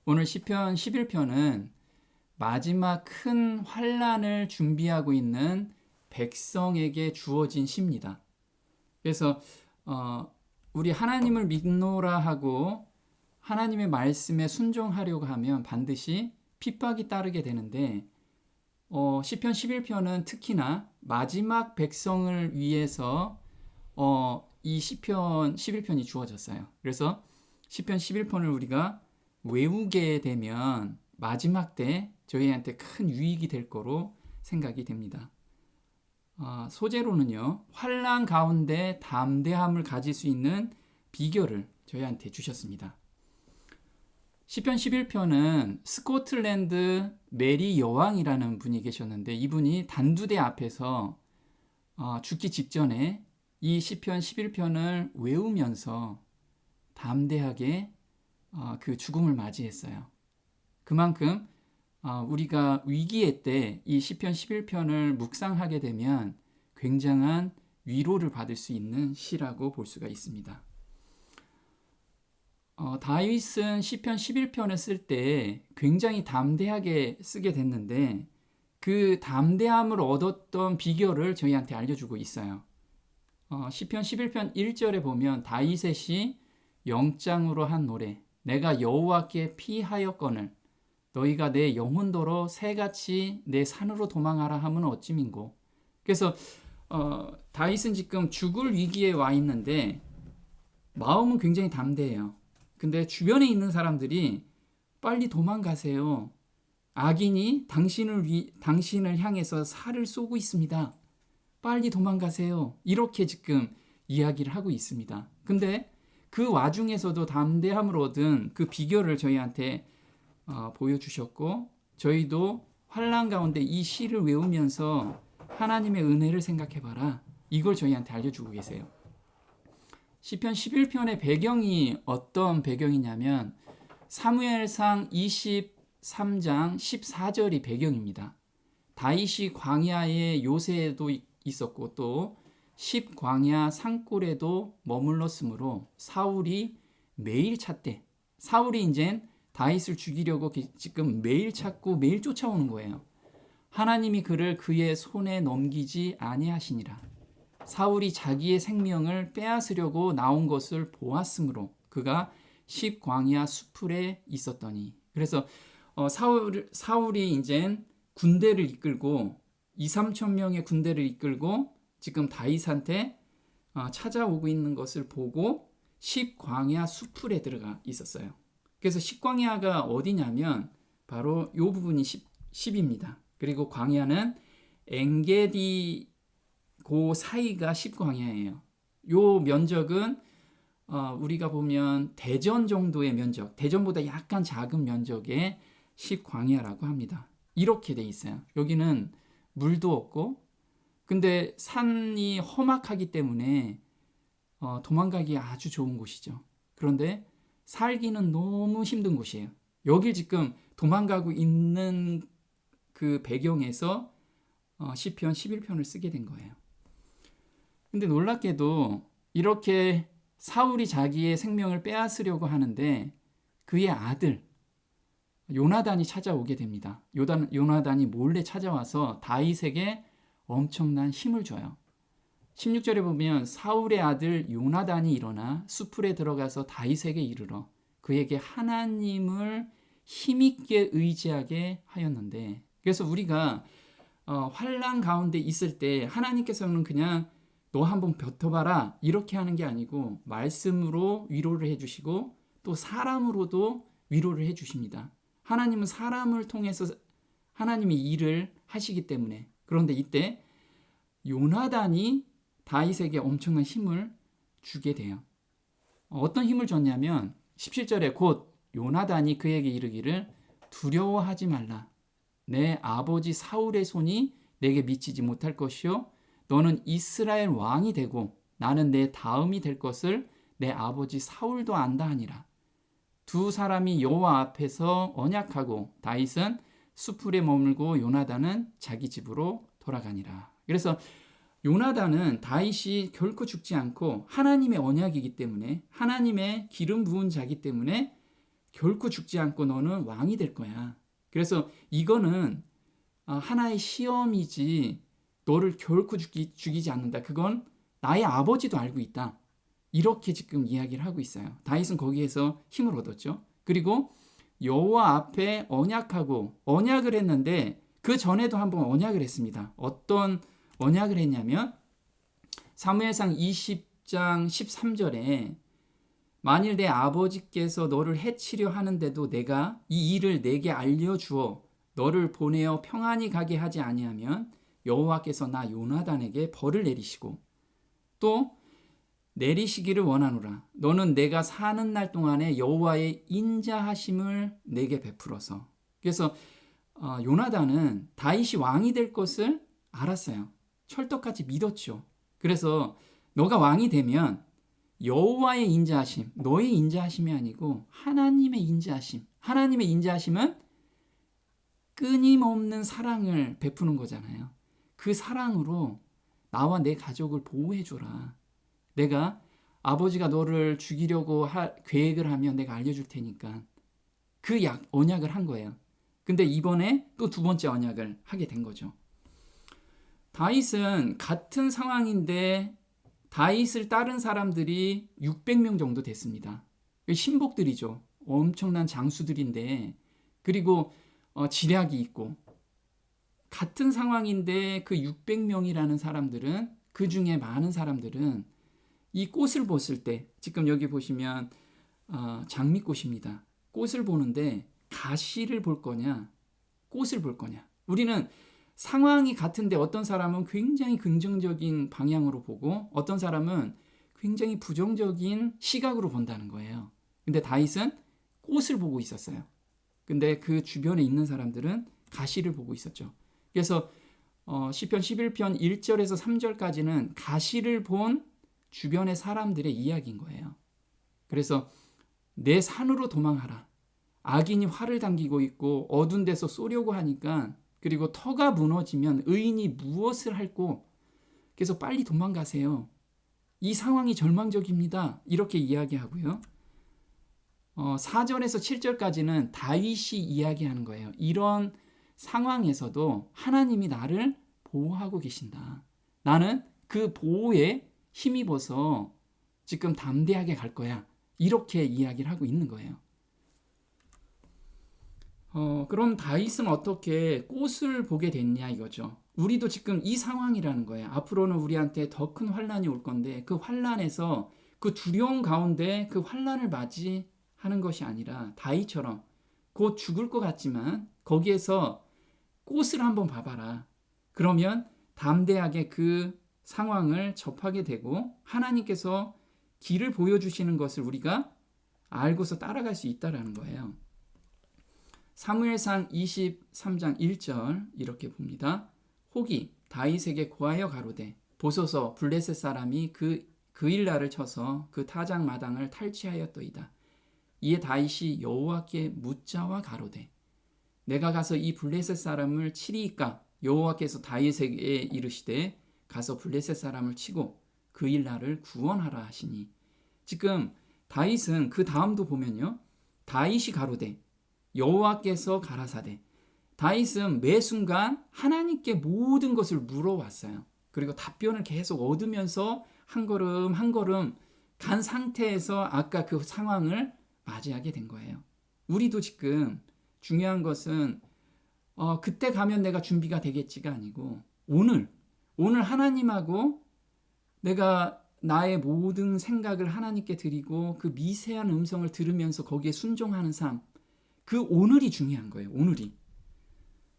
오늘 시편 11편은 마지막 큰 환난을 준비하고 있는 백성에게 주어진 시입니다. 그래서 우리 하나님을 믿노라 하고 하나님의 말씀에 순종하려고 하면 반드시 핍박이 따르게 되는데 시편 11편은 특히나 마지막 백성을 위해서 이 시편 11편이 주어졌어요. 그래서 시편 11편을 우리가 외우게 되면 마지막 때 저희한테 큰 유익이 될 거로 생각이 됩니다. 소재로는요, 환난 가운데 담대함을 가질 수 있는 비결을 저희한테 주셨습니다. 시편 11편은 스코틀랜드 메리 여왕이라는 분이 계셨는데, 이분이 단두대 앞에서 죽기 직전에 이 시편 11편을 외우면서 담대하게 그 죽음을 맞이했어요. 그만큼 우리가 위기의 때 이 시편 11편을 묵상하게 되면 굉장한 위로를 받을 수 있는 시라고 볼 수가 있습니다. 다윗은 시편 11편을 쓸 때 굉장히 담대하게 쓰게 됐는데 그 담대함을 얻었던 비결을 저희한테 알려주고 있어요. 시편 11편 1절에 보면 다윗의 시 영장으로 한 노래, 내가 여호와께 피하였거늘 너희가 내 영혼도로 새같이 내 산으로 도망하라 하면 어찌민고. 그래서 다윗은 지금 죽을 위기에 와 있는데 마음은 굉장히 담대해요. 근데 주변에 있는 사람들이 빨리 도망가세요. 악인이 당신을 향해서 살을 쏘고 있습니다. 빨리 도망가세요. 이렇게 지금 이야기를 하고 있습니다. 근데 그 와중에서도 담대함을 얻은 그 비결을 저희한테 보여주셨고, 저희도 환난 가운데 이 시를 외우면서 하나님의 은혜를 생각해봐라, 이걸 저희한테 알려주고 계세요. 시편 11편의 배경이 어떤 배경이냐면 사무엘상 23장 14절이 배경입니다. 다윗이 광야에 요새에도 있었고 또 십광야 산골에도 머물렀으므로 사울이 매일 찾되, 사울이 이제 다윗을 죽이려고 지금 매일 찾고 매일 쫓아오는 거예요. 하나님이 그를 그의 손에 넘기지 아니하시니라. 사울이 자기의 생명을 빼앗으려고 나온 것을 보았으므로 그가 십광야 수풀에 있었더니. 그래서 사울이 이제 군대를 이끌고 2-3천 명의 군대를 이끌고 지금 다윗한테 찾아오고 있는 것을 보고 십광야 수풀에 들어가 있었어요. 그래서 십광야가 어디냐면 바로 이 부분이 10입니다. 그리고 광야는 엔게디 그 사이가 십광야예요. 요 면적은 우리가 보면 대전 정도의 면적, 대전보다 약간 작은 면적의 십광야라고 합니다. 이렇게 돼 있어요. 여기는 물도 없고, 근데 산이 험악하기 때문에 도망가기 아주 좋은 곳이죠. 그런데 살기는 너무 힘든 곳이에요. 여길 지금 도망가고 있는 그 배경에서 시편 11편을 쓰게 된 거예요. 근데 놀랍게도 이렇게 사울이 자기의 생명을 빼앗으려고 하는데 그의 아들 요나단이 찾아오게 됩니다. 요나단이 몰래 찾아와서 다윗에게 엄청난 힘을 줘요. 16절에 보면 사울의 아들 요나단이 일어나 수풀에 들어가서 다윗에게 이르러 그에게 하나님을 힘있게 의지하게 하였는데, 그래서 우리가 환난 가운데 있을 때 하나님께서는 그냥 너 한번 버텨봐라 이렇게 하는 게 아니고 말씀으로 위로를 해주시고 또 사람으로도 위로를 해주십니다. 하나님은 사람을 통해서 하나님의 일을 하시기 때문에. 그런데 이때 요나단이 다윗에게 엄청난 힘을 주게 돼요. 어떤 힘을 줬냐면 17절에 곧 요나단이 그에게 이르기를 두려워하지 말라. 내 아버지 사울의 손이 내게 미치지 못할 것이요 너는 이스라엘 왕이 되고 나는 내 다음이 될 것을 내 아버지 사울도 안다 하니라. 두 사람이 여호와 앞에서 언약하고 다윗은 수풀에 머물고 요나단은 자기 집으로 돌아가니라. 그래서 요나단은 다윗이 결코 죽지 않고 하나님의 언약이기 때문에, 하나님의 기름 부은 자기 때문에 결코 죽지 않고 너는 왕이 될 거야. 그래서 이거는 하나의 시험이지 너를 결코 죽이지 않는다. 그건 나의 아버지도 알고 있다. 이렇게 지금 이야기를 하고 있어요. 다윗은 거기에서 힘을 얻었죠. 그리고 여호와 앞에 언약을 했는데 그 전에도 한번 언약을 했습니다. 어떤 언약을 했냐면 사무엘상 20장 13절에 만일 내 아버지께서 너를 해치려 하는데도 내가 이 일을 내게 알려주어 너를 보내어 평안히 가게 하지 아니하면 여호와께서 나 요나단에게 벌을 내리시고 또 내리시기를 원하노라. 너는 내가 사는 날 동안에 여호와의 인자하심을 내게 베풀어서. 그래서 요나단은 다윗이 왕이 될 것을 알았어요. 철떡같이 믿었죠. 그래서 너가 왕이 되면 여호와의 인자하심, 너의 인자하심이 아니고 하나님의 인자하심. 하나님의 인자하심은 끊임없는 사랑을 베푸는 거잖아요. 그 사랑으로 나와 내 가족을 보호해줘라. 내가 아버지가 너를 죽이려고 계획을 하면 내가 알려줄 테니까 그 언약을 한 거예요. 근데 이번에 또 두 번째 언약을 하게 된 거죠. 다윗은 같은 상황인데 다윗을 따른 사람들이 600명 정도 됐습니다. 신복들이죠. 엄청난 장수들인데 그리고 지략이 있고 같은 상황인데 그 600명이라는 사람들은 그 중에 많은 사람들은 이 꽃을 봤을 때 지금 여기 보시면 장미꽃입니다. 꽃을 보는데 가시를 볼 거냐 꽃을 볼 거냐. 우리는 상황이 같은데 어떤 사람은 굉장히 긍정적인 방향으로 보고 어떤 사람은 굉장히 부정적인 시각으로 본다는 거예요. 근데 다윗은 꽃을 보고 있었어요. 근데 그 주변에 있는 사람들은 가시를 보고 있었죠. 그래서 시편 11편 1절에서 3절까지는 가시를 본 주변의 사람들의 이야기인 거예요. 그래서 내 산으로 도망하라. 악인이 활을 당기고 있고 어두운 데서 쏘려고 하니까 그리고 터가 무너지면 의인이 무엇을 할꼬? 그래서 빨리 도망가세요. 이 상황이 절망적입니다. 이렇게 이야기하고요. 4절에서 7절까지는 다윗이 이야기하는 거예요. 이런 상황에서도 하나님이 나를 보호하고 계신다. 나는 그 보호에 힘입어서 지금 담대하게 갈 거야. 이렇게 이야기를 하고 있는 거예요. 그럼 다윗은 어떻게 꽃을 보게 됐냐 이거죠. 우리도 지금 이 상황이라는 거예요. 앞으로는 우리한테 더 큰 환난이 올 건데 그 환난에서 그 두려움 가운데 그 환난을 맞이하는 것이 아니라 다윗처럼 곧 죽을 것 같지만 거기에서 꽃을 한번 봐봐라. 그러면 담대하게 그 상황을 접하게 되고 하나님께서 길을 보여주시는 것을 우리가 알고서 따라갈 수 있다는 거예요. 사무엘상 23장 1절 이렇게 봅니다. 혹이 다윗에게 고하여 가로되 보소서 블레셋 사람이 그 일날을 쳐서 그 타작 마당을 탈취하였더이다. 이에 다윗이 여호와께 묻자와 가로되 내가 가서 이 블레셋 사람을 치리이까? 여호와께서 다윗에게 이르시되 가서 블레셋 사람을 치고 그 일날을 구원하라 하시니. 지금 다윗은 그 다음도 보면요. 다윗이 가로되 여호와께서 가라사대. 다윗은 매 순간 하나님께 모든 것을 물어왔어요. 그리고 답변을 계속 얻으면서 한 걸음 한 걸음 간 상태에서 아까 그 상황을 맞이하게 된 거예요. 우리도 지금 중요한 것은 그때 가면 내가 준비가 되겠지가 아니고 오늘 하나님하고 내가 나의 모든 생각을 하나님께 드리고 그 미세한 음성을 들으면서 거기에 순종하는 삶, 그 오늘이 중요한 거예요. 오늘이.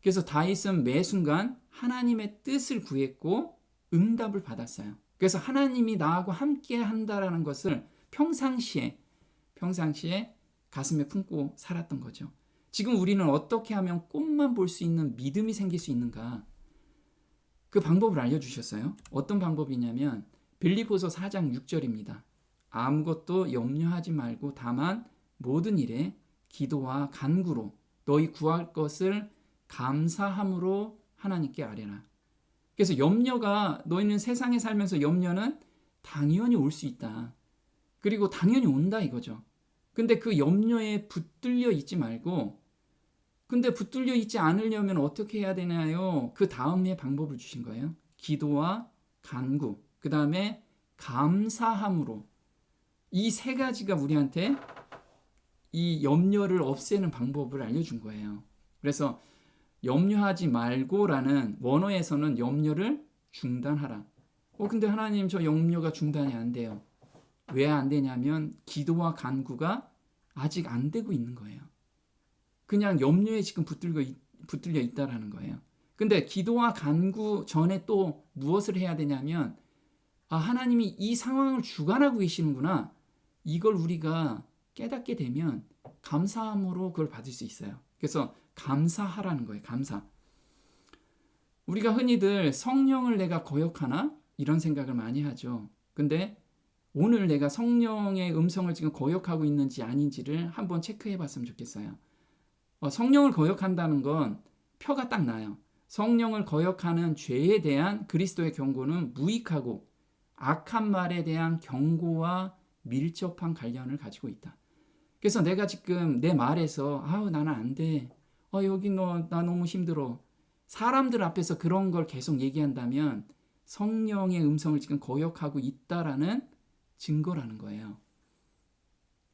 그래서 다윗은 매 순간 하나님의 뜻을 구했고 응답을 받았어요. 그래서 하나님이 나하고 함께 한다라는 것을 평상시에 가슴에 품고 살았던 거죠. 지금 우리는 어떻게 하면 꽃만 볼 수 있는 믿음이 생길 수 있는가? 그 방법을 알려주셨어요. 어떤 방법이냐면 빌립보서 4장 6절입니다. 아무것도 염려하지 말고 다만 모든 일에 기도와 간구로 너희 구할 것을 감사함으로 하나님께 아뢰라. 그래서 염려가 너희는 세상에 살면서 염려는 당연히 올 수 있다. 그리고 당연히 온다 이거죠. 근데 그 염려에 붙들려 있지 말고, 근데 붙들려 있지 않으려면 어떻게 해야 되나요? 그 다음에 방법을 주신 거예요. 기도와 간구, 그 다음에 감사함으로. 이 세 가지가 우리한테 이 염려를 없애는 방법을 알려준 거예요. 그래서 염려하지 말고라는 원어에서는 염려를 중단하라. 근데 하나님, 저 염려가 중단이 안 돼요. 왜 안 되냐면 기도와 간구가 아직 안 되고 있는 거예요. 그냥 염려에 지금 붙들려 있다라는 거예요. 근데 기도와 간구 전에 또 무엇을 해야 되냐면, 하나님이 이 상황을 주관하고 계시는구나. 이걸 우리가 깨닫게 되면 감사함으로 그걸 받을 수 있어요. 그래서 감사하라는 거예요. 감사. 우리가 흔히들 성령을 내가 거역하나? 이런 생각을 많이 하죠. 근데 오늘 내가 성령의 음성을 지금 거역하고 있는지 아닌지를 한번 체크해 봤으면 좋겠어요. 성령을 거역한다는 건 표가 딱 나요. 성령을 거역하는 죄에 대한 그리스도의 경고는 무익하고 악한 말에 대한 경고와 밀접한 관련을 가지고 있다. 그래서 내가 지금 내 말에서 나는 안 돼. 여기 나 너무 힘들어. 사람들 앞에서 그런 걸 계속 얘기한다면 성령의 음성을 지금 거역하고 있다라는 증거라는 거예요.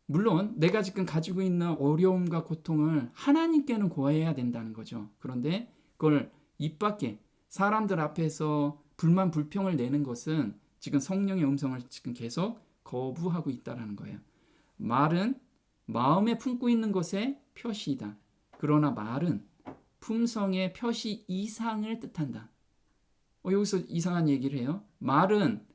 물론 내가 지금 가지고 있는 어려움과 고통을 하나님께는 고해야 된다는 거죠. 그런데 그걸 입 밖에 사람들 앞에서 불만 불평을 내는 것은 지금 성령의 음성을 지금 계속 거부하고 있다는 거예요. 말은 마음에 품고 있는 것의 표시이다. 그러나 말은 품성의 표시 이상을 뜻한다. 여기서 이상한 얘기를 해요. 말은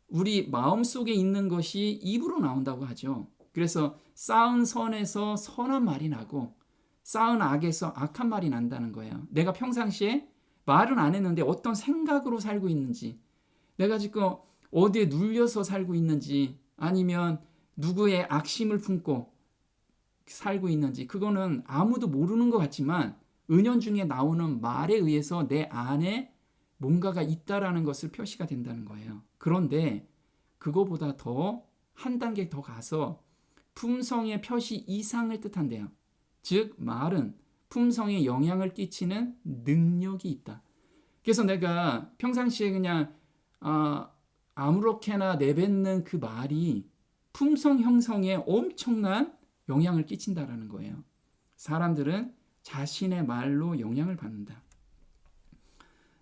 우리 마음속에 있는 것이 입으로 나온다고 하죠. 그래서 쌓은 선에서 선한 말이 나고 쌓은 악에서 악한 말이 난다는 거예요. 내가 평상시에 말은 안 했는데 어떤 생각으로 살고 있는지, 내가 지금 어디에 눌려서 살고 있는지, 아니면 누구의 악심을 품고 살고 있는지, 그거는 아무도 모르는 것 같지만 은연중에 나오는 말에 의해서 내 안에 뭔가가 있다라는 것을 표시가 된다는 거예요. 그런데 그거보다 더 한 단계 더 가서 품성의 표시 이상을 뜻한대요. 즉 말은 품성에 영향을 끼치는 능력이 있다. 그래서 내가 평상시에 그냥 아무렇게나 내뱉는 그 말이 품성 형성에 엄청난 영향을 끼친다라는 거예요. 사람들은 자신의 말로 영향을 받는다.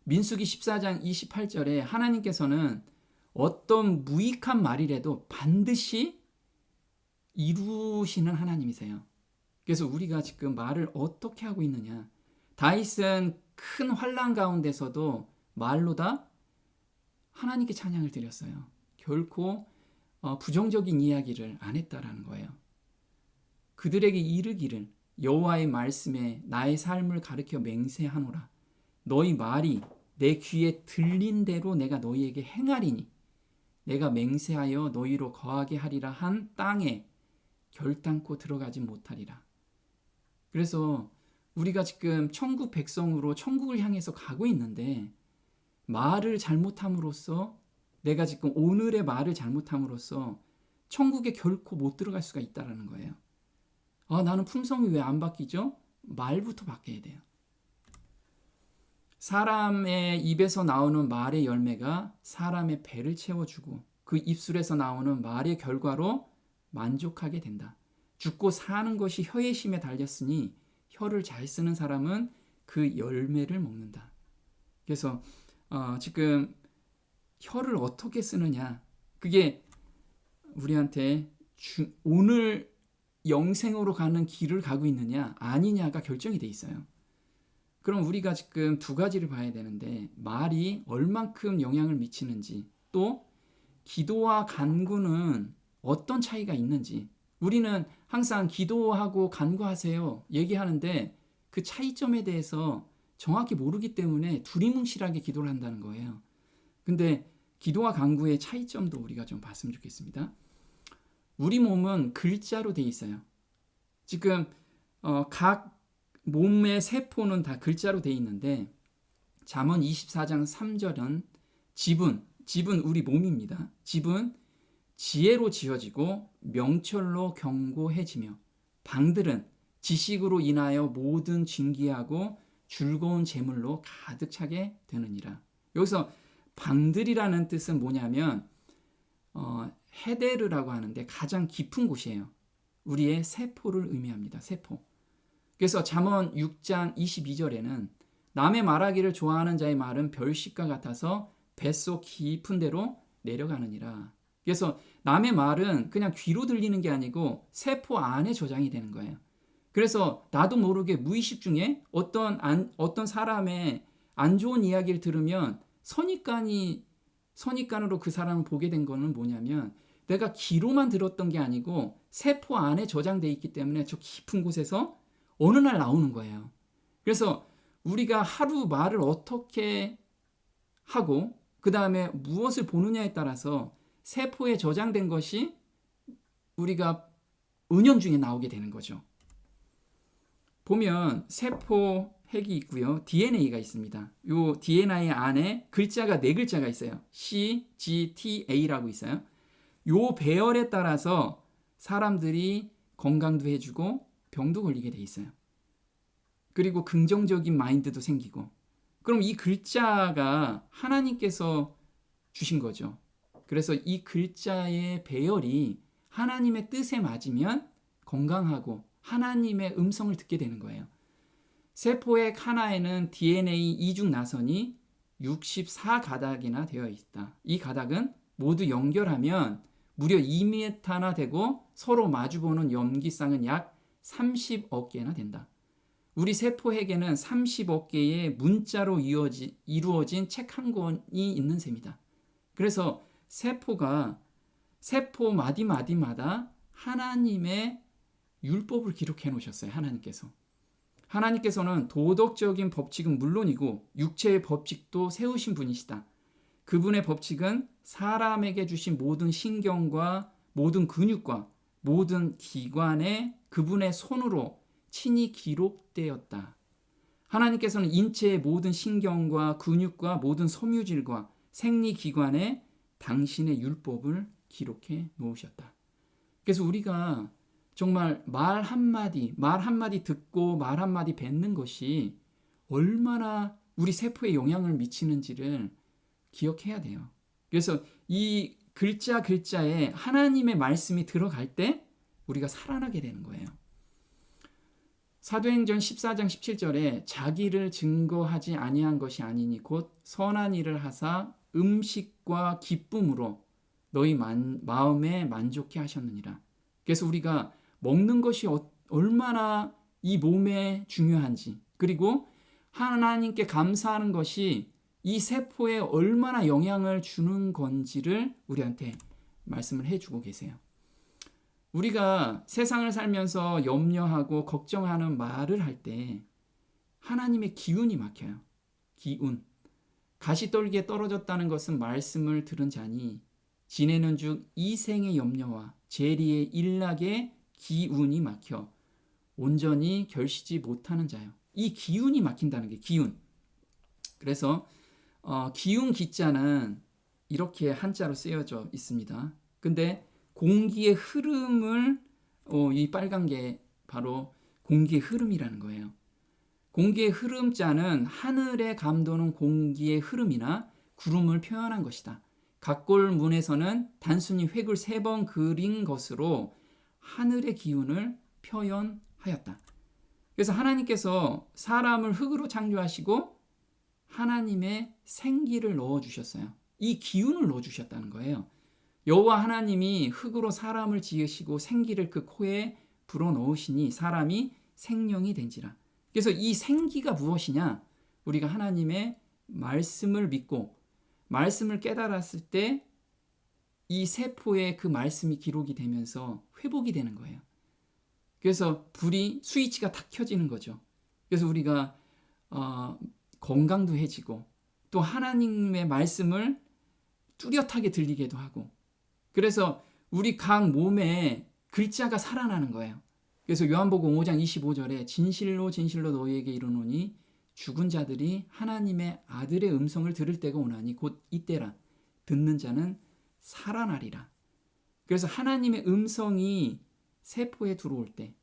민수기 14장 28절에 하나님께서는 어떤 무익한 말이라도 반드시 이루시는 하나님이세요. 그래서 우리가 지금 말을 어떻게 하고 있느냐. 다윗은 큰 환난 가운데서도 말로 다 하나님께 찬양을 드렸어요. 결코 부정적인 이야기를 안 했다라는 거예요. 그들에게 이르기를 여호와의 말씀에 나의 삶을 가르쳐 맹세하노라. 너희 말이 내 귀에 들린 대로 내가 너희에게 행하리니 내가 맹세하여 너희로 거하게 하리라 한 땅에 결단코 들어가지 못하리라. 그래서 우리가 지금 천국 백성으로 천국을 향해서 가고 있는데 말을 잘못함으로써, 내가 지금 오늘의 말을 잘못함으로써 천국에 결코 못 들어갈 수가 있다는 거예요. 나는 품성이 왜 안 바뀌죠? 말부터 바뀌어야 돼요. 사람의 입에서 나오는 말의 열매가 사람의 배를 채워주고 그 입술에서 나오는 말의 결과로 만족하게 된다. 죽고 사는 것이 혀의 심에 달렸으니 혀를 잘 쓰는 사람은 그 열매를 먹는다. 그래서 지금 혀를 어떻게 쓰느냐, 그게 우리한테 오늘 영생으로 가는 길을 가고 있느냐 아니냐가 결정이 돼 있어요. 그럼 우리가 지금 두 가지를 봐야 되는데, 말이 얼만큼 영향을 미치는지, 또 기도와 간구는 어떤 차이가 있는지. 우리는 항상 기도하고 간구하세요 얘기하는데 그 차이점에 대해서 정확히 모르기 때문에 두리뭉실하게 기도를 한다는 거예요. 근데 기도와 간구의 차이점도 우리가 좀 봤으면 좋겠습니다. 우리 몸은 글자로 돼 있어요. 지금 각 몸의 세포는 다 글자로 돼 있는데, 잠언 24장 3절은 집은 우리 몸입니다. 집은 지혜로 지어지고 명철로 견고해지며 방들은 지식으로 인하여 모든 진귀하고 즐거운 재물로 가득 차게 되느니라. 여기서 방들이라는 뜻은 뭐냐면 헤데르라고 하는데 가장 깊은 곳이에요. 우리의 세포를 의미합니다. 세포. 그래서 잠언 6장 22절에는 남의 말하기를 좋아하는 자의 말은 별식과 같아서 뱃속 깊은 데로 내려가느니라. 그래서 남의 말은 그냥 귀로 들리는 게 아니고 세포 안에 저장이 되는 거예요. 그래서 나도 모르게 무의식 중에 어떤 사람의 안 좋은 이야기를 들으면 선입관으로 그 사람을 보게 된 거는 뭐냐면 내가 귀로만 들었던 게 아니고 세포 안에 저장돼 있기 때문에 저 깊은 곳에서 어느 날 나오는 거예요. 그래서 우리가 하루 말을 어떻게 하고 그 다음에 무엇을 보느냐에 따라서 세포에 저장된 것이 우리가 은연중에 나오게 되는 거죠. 보면 세포 핵이 있고요. DNA가 있습니다. 이 DNA 안에 글자가 4글자가 있어요. C, G, T, A라고 있어요. 이 배열에 따라서 사람들이 건강도 해주고 병도 걸리게 돼 있어요. 그리고 긍정적인 마인드도 생기고. 그럼 이 글자가 하나님께서 주신 거죠. 그래서 이 글자의 배열이 하나님의 뜻에 맞으면 건강하고 하나님의 음성을 듣게 되는 거예요. 세포핵 하나에는 DNA 이중 나선이 64가닥이나 되어 있다. 이 가닥은 모두 연결하면 무려 2m나 되고 서로 마주보는 염기쌍은 약 30억 개나 된다. 우리 세포핵에는 30억 개의 문자로 이루어진 책 한 권이 있는 셈이다. 그래서 세포 마디마디마다 하나님의 율법을 기록해 놓으셨어요. 하나님께서는 도덕적인 법칙은 물론이고 육체의 법칙도 세우신 분이시다. 그분의 법칙은 사람에게 주신 모든 신경과 모든 근육과 모든 기관에 그분의 손으로 친히 기록되었다. 하나님께서는 인체의 모든 신경과 근육과 모든 섬유질과 생리기관에 당신의 율법을 기록해 놓으셨다. 그래서 우리가 정말 말 한마디 듣고 말 한마디 뱉는 것이 얼마나 우리 세포에 영향을 미치는지를 기억해야 돼요. 그래서 이 글자에 하나님의 말씀이 들어갈 때 우리가 살아나게 되는 거예요. 사도행전 14장 17절에 자기를 증거하지 아니한 것이 아니니 곧 선한 일을 하사 음식과 기쁨으로 너희 마음에 만족해 하셨느니라. 그래서 우리가 먹는 것이 얼마나 이 몸에 중요한지, 그리고 하나님께 감사하는 것이 이 세포에 얼마나 영향을 주는 건지를 우리한테 말씀을 해주고 계세요. 우리가 세상을 살면서 염려하고 걱정하는 말을 할 때 하나님의 기운이 막혀요. 기운. 가시떨기에 떨어졌다는 것은 말씀을 들은 자니 지내는 중 이생의 염려와 재리의 일락에 기운이 막혀 온전히 결시지 못하는 자요. 이 기운이 막힌다는 게 기운. 그래서 기운 기자는 이렇게 한자로 쓰여져 있습니다. 근데 공기의 흐름을 이 빨간 게 바로 공기의 흐름이라는 거예요. 공기의 흐름자는 하늘에 감도는 공기의 흐름이나 구름을 표현한 것이다. 각골문에서는 단순히 획을 3번 그린 것으로 하늘의 기운을 표현하였다. 그래서 하나님께서 사람을 흙으로 창조하시고 하나님의 생기를 넣어주셨어요. 이 기운을 넣어주셨다는 거예요. 여호와 하나님이 흙으로 사람을 지으시고 생기를 그 코에 불어넣으시니 사람이 생명이 된지라. 그래서 이 생기가 무엇이냐? 우리가 하나님의 말씀을 믿고 말씀을 깨달았을 때 이 세포에 그 말씀이 기록이 되면서 회복이 되는 거예요. 그래서 스위치가 탁 켜지는 거죠. 그래서 우리가 건강도 해지고 또 하나님의 말씀을 뚜렷하게 들리게도 하고, 그래서 우리 각 몸에 글자가 살아나는 거예요. 그래서 요한복음 5장 25절에 진실로 진실로 너희에게 이르노니 죽은 자들이 하나님의 아들의 음성을 들을 때가 오나니 곧 이때라. 듣는 자는 살아나리라. 그래서 하나님의 음성이 세포에 들어올 때,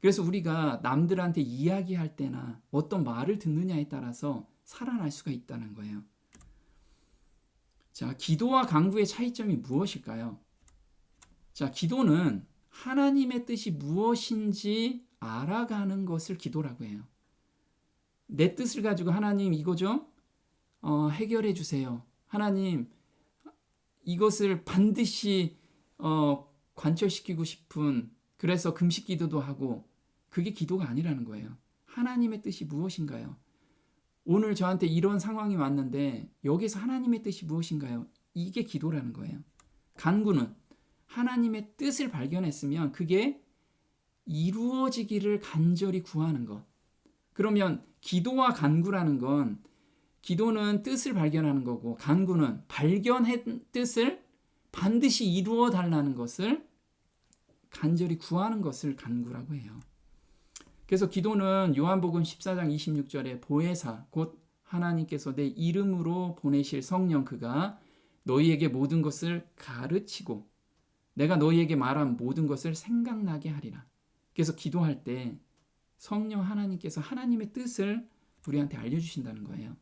그래서 우리가 남들한테 이야기할 때나 어떤 말을 듣느냐에 따라서 살아날 수가 있다는 거예요. 자, 기도와 간구의 차이점이 무엇일까요? 자, 기도는 하나님의 뜻이 무엇인지 알아가는 것을 기도라고 해요. 내 뜻을 가지고 하나님 이거죠? 해결해 주세요. 하나님 이것을 반드시 관철시키고 싶은, 그래서 금식 기도도 하고, 그게 기도가 아니라는 거예요. 하나님의 뜻이 무엇인가요? 오늘 저한테 이런 상황이 왔는데 여기서 하나님의 뜻이 무엇인가요? 이게 기도라는 거예요. 간구는 하나님의 뜻을 발견했으면 그게 이루어지기를 간절히 구하는 것. 그러면 기도와 간구라는 건, 기도는 뜻을 발견하는 거고 간구는 발견한 뜻을 반드시 이루어 달라는 것을 간절히 구하는 것을 간구라고 해요. 그래서 기도는 요한복음 14장 26절에 보혜사 곧 하나님께서 내 이름으로 보내실 성령 그가 너희에게 모든 것을 가르치고 내가 너희에게 말한 모든 것을 생각나게 하리라. 그래서 기도할 때 성령 하나님께서 하나님의 뜻을 우리한테 알려주신다는 거예요.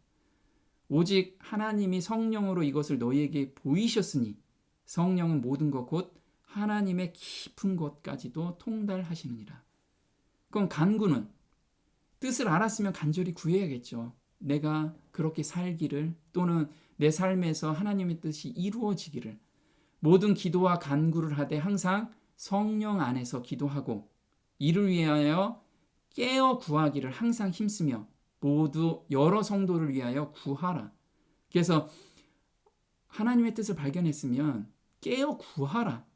오직 하나님이 성령으로 이것을 너희에게 보이셨으니 성령은 모든 것 곧 하나님의 깊은 것까지도 통달하시느니라. 그럼 간구는 뜻을 알았으면 간절히 구해야겠죠. 내가 그렇게 살기를, 또는 내 삶에서 하나님의 뜻이 이루어지기를. 모든 기도와 간구를 하되 항상 성령 안에서 기도하고 이를 위하여 깨어 구하기를 항상 힘쓰며 모두 여러 성도를 위하여 구하라. 그래서 하나님의 뜻을 발견했으면 깨어 구하라.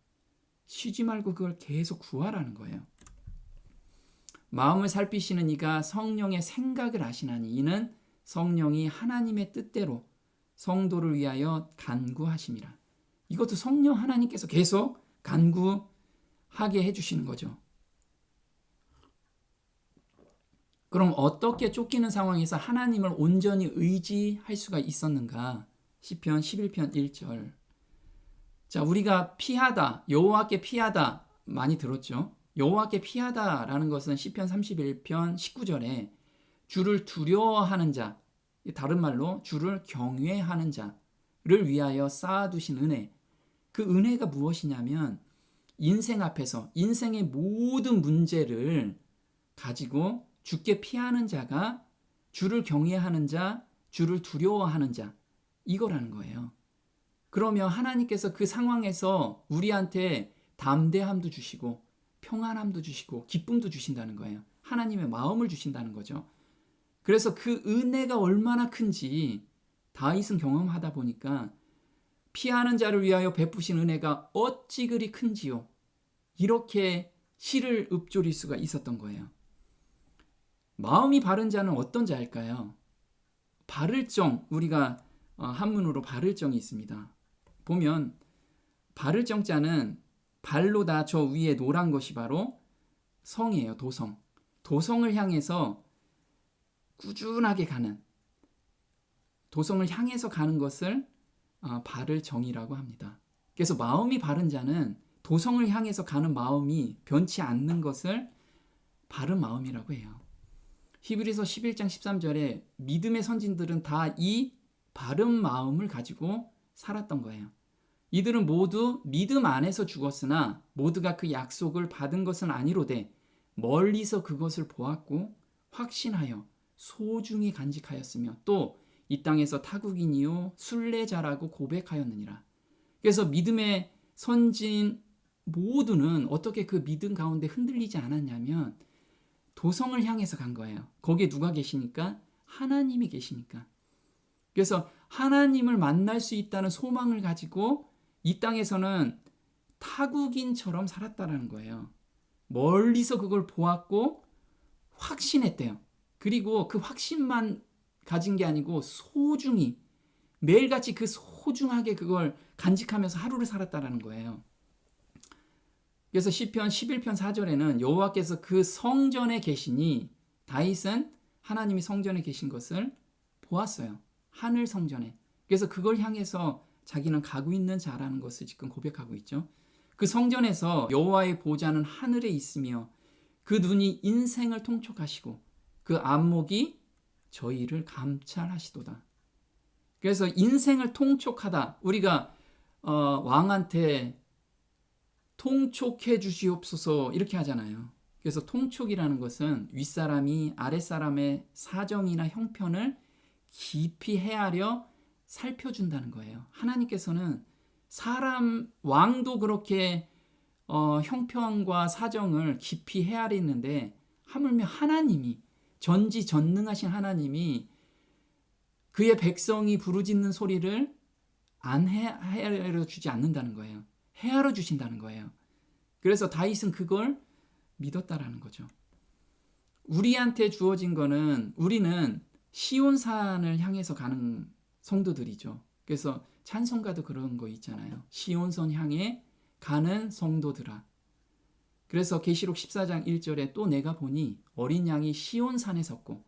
쉬지 말고 그걸 계속 구하라는 거예요. 마음을 살피시는 이가 성령의 생각을 아시나니 이는 성령이 하나님의 뜻대로 성도를 위하여 간구하심이라. 이것도 성령 하나님께서 계속 간구하게 해주시는 거죠. 그럼 어떻게 쫓기는 상황에서 하나님을 온전히 의지할 수가 있었는가? 시편 11편 1절. 자, 우리가 피하다, 여호와께 피하다 많이 들었죠? 여호와께 피하다라는 것은 시편 31편 19절에 주를 두려워하는 자, 다른 말로 주를 경외하는 자를 위하여 쌓아두신 은혜. 그 은혜가 무엇이냐면 인생 앞에서 인생의 모든 문제를 가지고 주께 피하는 자가 주를 경외하는 자, 주를 두려워하는 자, 이거라는 거예요. 그러면 하나님께서 그 상황에서 우리한테 담대함도 주시고 평안함도 주시고 기쁨도 주신다는 거예요. 하나님의 마음을 주신다는 거죠. 그래서 그 은혜가 얼마나 큰지 다윗은 경험하다 보니까 피하는 자를 위하여 베푸신 은혜가 어찌 그리 큰지요. 이렇게 시를 읊조릴 수가 있었던 거예요. 마음이 바른 자는 어떤 자일까요? 바를 정, 우리가 한문으로 바를 정이 있습니다. 보면 바를 정자는 발로다 저 위에 노란 것이 바로 성이에요. 도성. 도성을 향해서 꾸준하게 가는, 도성을 향해서 가는 것을 바를 정이라고 합니다. 그래서 마음이 바른 자는 도성을 향해서 가는 마음이 변치 않는 것을 바른 마음이라고 해요. 히브리서 11장 13절에 믿음의 선진들은 다 이 바른 마음을 가지고 살았던 거예요. 이들은 모두 믿음 안에서 죽었으나 모두가 그 약속을 받은 것은 아니로되 멀리서 그것을 보았고 확신하여 소중히 간직하였으며 또 이 땅에서 타국인이요 순례자라고 고백하였느니라. 그래서 믿음의 선진 모두는 어떻게 그 믿음 가운데 흔들리지 않았냐면 도성을 향해서 간 거예요. 거기에 누가 계시니까? 하나님이 계시니까. 그래서 하나님을 만날 수 있다는 소망을 가지고 이 땅에서는 타국인처럼 살았다라는 거예요. 멀리서 그걸 보았고 확신했대요. 그리고 그 확신만 가진 게 아니고 소중히 매일같이 그 소중하게 그걸 간직하면서 하루를 살았다라는 거예요. 그래서 시편 11편 4절에는 여호와께서 그 성전에 계시니 다윗은 하나님이 성전에 계신 것을 보았어요. 하늘 성전에. 그래서 그걸 향해서 자기는 가고 있는 자라는 것을 지금 고백하고 있죠. 그 성전에서 여호와의 보좌는 하늘에 있으며 그 눈이 인생을 통촉하시고 그 안목이 저희를 감찰하시도다. 그래서 인생을 통촉하다. 우리가 왕한테 통촉해 주시옵소서 이렇게 하잖아요. 그래서 통촉이라는 것은 윗사람이 아랫사람의 사정이나 형편을 깊이 헤아려 살펴준다는 거예요. 하나님께서는 사람 왕도 그렇게 형편과 사정을 깊이 헤아리는데 하물며 하나님이 전지전능하신 하나님이 그의 백성이 부르짖는 소리를 안 헤아려 주지 않는다는 거예요. 헤아려 주신다는 거예요. 그래서 다윗은 그걸 믿었다라는 거죠. 우리한테 주어진 거는 우리는 시온산을 향해서 가는 성도들이죠. 그래서 찬송가도 그런 거 있잖아요. 시온산 향해 가는 성도들아. 그래서 계시록 14장 1절에 또 내가 보니 어린 양이 시온산에 섰고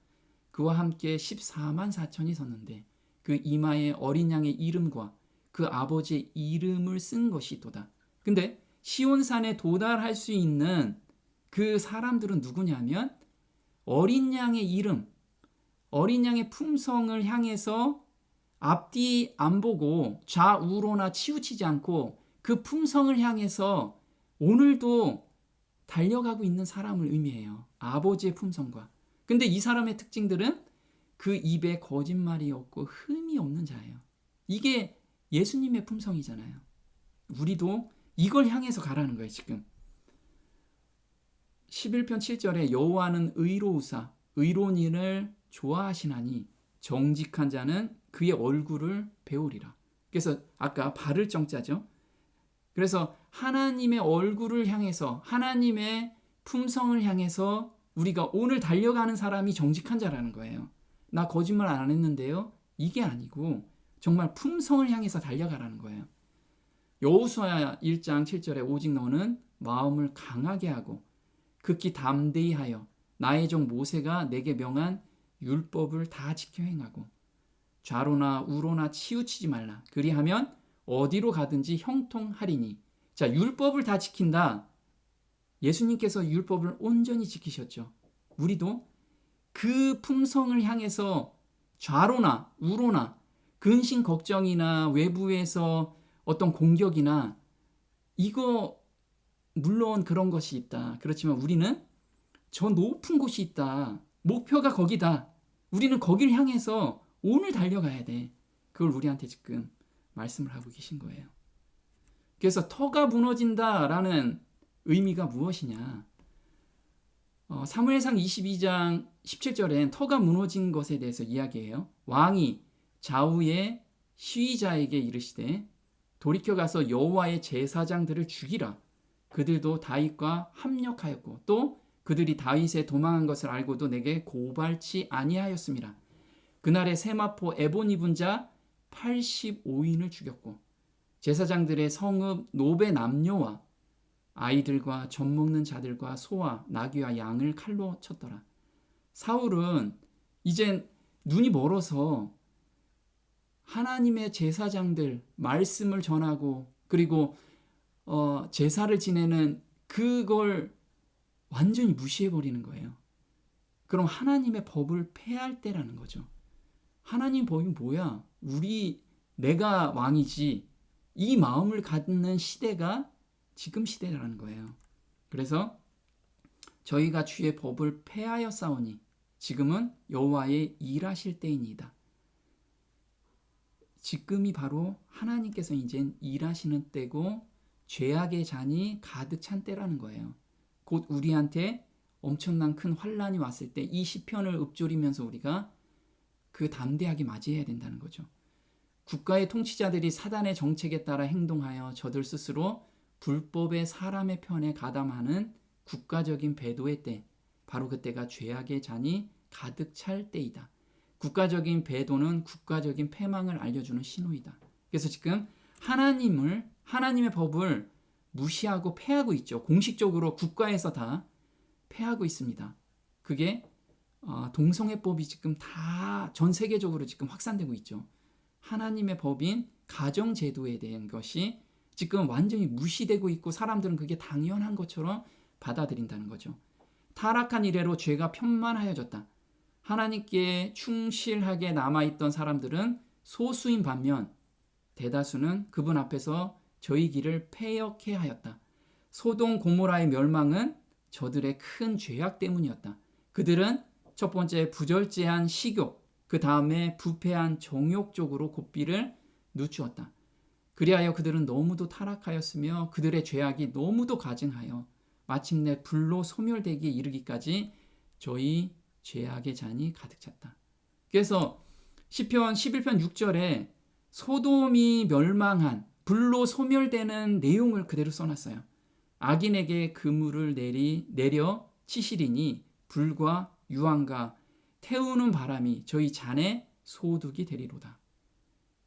그와 함께 14만 4천이 섰는데 그 이마에 어린 양의 이름과 그 아버지의 이름을 쓴 것이도다. 근데 시온산에 도달할 수 있는 그 사람들은 누구냐면 어린 양의 이름, 어린 양의 품성을 향해서 앞뒤 안 보고 좌우로나 치우치지 않고 그 품성을 향해서 오늘도 달려가고 있는 사람을 의미해요. 아버지의 품성과. 근데 이 사람의 특징들은 그 입에 거짓말이 없고 흠이 없는 자예요. 이게 예수님의 품성이잖아요. 우리도 이걸 향해서 가라는 거예요. 지금 11편 7절에 여호와는 의로우사 의로운 일을 좋아하시나니 정직한 자는 그의 얼굴을 배우리라. 그래서 아까 바를 정자죠. 그래서 하나님의 얼굴을 향해서 하나님의 품성을 향해서 우리가 오늘 달려가는 사람이 정직한 자라는 거예요. 나 거짓말 안 했는데요. 이게 아니고 정말 품성을 향해서 달려가라는 거예요. 여호수아 1장 7절에 오직 너는 마음을 강하게 하고 극히 담대히 하여 나의 종 모세가 내게 명한 율법을 다 지켜 행하고 좌로나 우로나 치우치지 말라. 그리하면 어디로 가든지 형통하리니. 자, 율법을 다 지킨다. 예수님께서 율법을 온전히 지키셨죠. 우리도 그 품성을 향해서 좌로나 우로나 근심 걱정이나 외부에서 어떤 공격이나 이거 물론 그런 것이 있다. 그렇지만 우리는 저 높은 곳이 있다. 목표가 거기다. 우리는 거길 향해서 오늘 달려가야 돼. 그걸 우리한테 지금 말씀을 하고 계신 거예요. 그래서 터가 무너진다라는 의미가 무엇이냐? 사무엘상 22장 17절엔 터가 무너진 것에 대해서 이야기해요. 왕이 좌우의 시위자에게 이르시되 돌이켜 가서 여호와의 제사장들을 죽이라. 그들도 다윗과 합력하였고 또 그들이 다윗에 도망한 것을 알고도 내게 고발치 아니하였습니다. 그날에 세마포 에본 입은 자 85인을 죽였고 제사장들의 성읍 노베 남녀와 아이들과 젖 먹는 자들과 소와 나귀와 양을 칼로 쳤더라. 사울은 이젠 눈이 멀어서 하나님의 제사장들 말씀을 전하고 그리고 제사를 지내는 그걸 완전히 무시해버리는 거예요. 그럼 하나님의 법을 폐할 때라는 거죠. 하나님 법이 뭐야? 내가 왕이지. 이 마음을 갖는 시대가 지금 시대라는 거예요. 그래서 저희가 주의 법을 폐하여 싸우니 지금은 여호와의 일하실 때이니이다. 지금이 바로 하나님께서 이제 일하시는 때고 죄악의 잔이 가득 찬 때라는 거예요. 곧 우리한테 엄청난 큰 환란이 왔을 때 이 시편을 읊조리면서 우리가 그 담대하게 맞이해야 된다는 거죠. 국가의 통치자들이 사단의 정책에 따라 행동하여 저들 스스로 불법의 사람의 편에 가담하는 국가적인 배도의 때, 바로 그때가 죄악의 잔이 가득 찰 때이다. 국가적인 배도는 국가적인 패망을 알려주는 신호이다. 그래서 지금 하나님의 법을 무시하고 폐하고 있죠. 공식적으로 국가에서 다 폐하고 있습니다. 그게 동성애법이 지금 다 전 세계적으로 지금 확산되고 있죠. 하나님의 법인 가정제도에 대한 것이 지금 완전히 무시되고 있고 사람들은 그게 당연한 것처럼 받아들인다는 거죠. 타락한 이래로 죄가 편만하여졌다. 하나님께 충실하게 남아있던 사람들은 소수인 반면 대다수는 그분 앞에서 저희 길을 패역해 하였다. 소돔 고모라의 멸망은 저들의 큰 죄악 때문이었다. 그들은 첫 번째 부절제한 식욕, 그 다음에 부패한 정욕 쪽으로 고삐를 늦추었다. 그리하여 그들은 너무도 타락하였으며 그들의 죄악이 너무도 가증하여 마침내 불로 소멸되기에 이르기까지 저희 죄악의 잔이 가득 찼다. 그래서 시편 11편 6절에 소돔이 멸망한 불로 소멸되는 내용을 그대로 써놨어요. 악인에게 그물을 내려 치시리니 불과 유황과 태우는 바람이 저희 잔에 소득이 되리로다.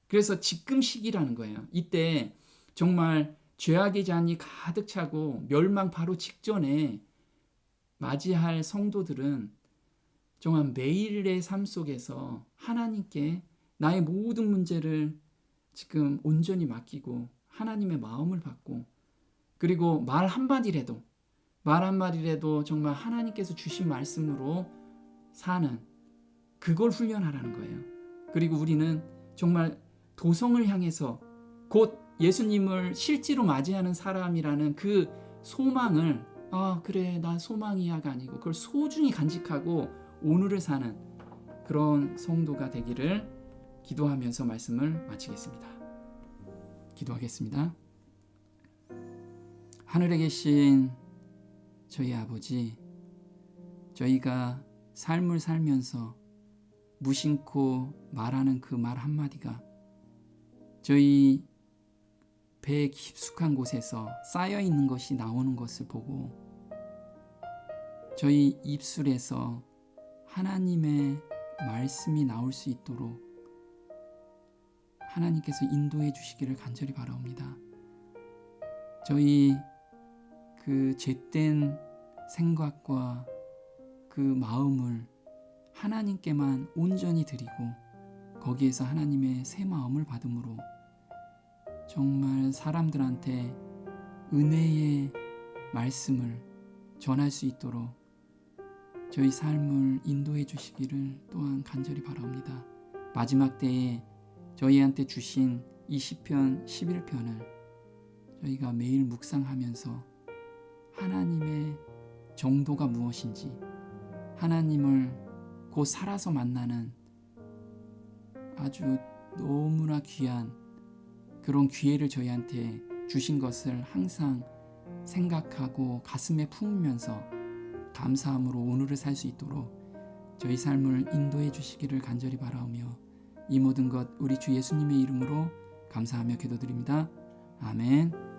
그래서 지금 시기라는 거예요. 이때 정말 죄악의 잔이 가득 차고 멸망 바로 직전에 맞이할 성도들은 정말 매일의 삶 속에서 하나님께 나의 모든 문제를 지금 온전히 맡기고 하나님의 마음을 받고 그리고 말 한마디라도 정말 하나님께서 주신 말씀으로 사는 그걸 훈련하라는 거예요. 그리고 우리는 정말 도성을 향해서 곧 예수님을 실제로 맞이하는 사람이라는 그 소망을 그래 나 소망이야가 아니고 그걸 소중히 간직하고 오늘을 사는 그런 성도가 되기를 기도하면서 말씀을 마치겠습니다. 기도하겠습니다. 하늘에 계신 저희 아버지, 저희가 삶을 살면서 무심코 말하는 그 말 한마디가 저희 배에 깊숙한 곳에서 쌓여있는 것이 나오는 것을 보고 저희 입술에서 하나님의 말씀이 나올 수 있도록 하나님께서 인도해 주시기를 간절히 바라옵니다. 저희 그 죄된 생각과 그 마음을 하나님께만 온전히 드리고 거기에서 하나님의 새 마음을 받음으로 정말 사람들한테 은혜의 말씀을 전할 수 있도록 저희 삶을 인도해 주시기를 또한 간절히 바라옵니다. 마지막 때에 저희한테 주신 이 시편 11편을 저희가 매일 묵상하면서 하나님의 정도가 무엇인지 하나님을 곧 살아서 만나는 아주 너무나 귀한 그런 기회를 저희한테 주신 것을 항상 생각하고 가슴에 품으면서 감사함으로 오늘을 살 수 있도록 저희 삶을 인도해 주시기를 간절히 바라오며 이 모든 것 우리 주 예수님의 이름으로 감사하며 기도드립니다. 아멘.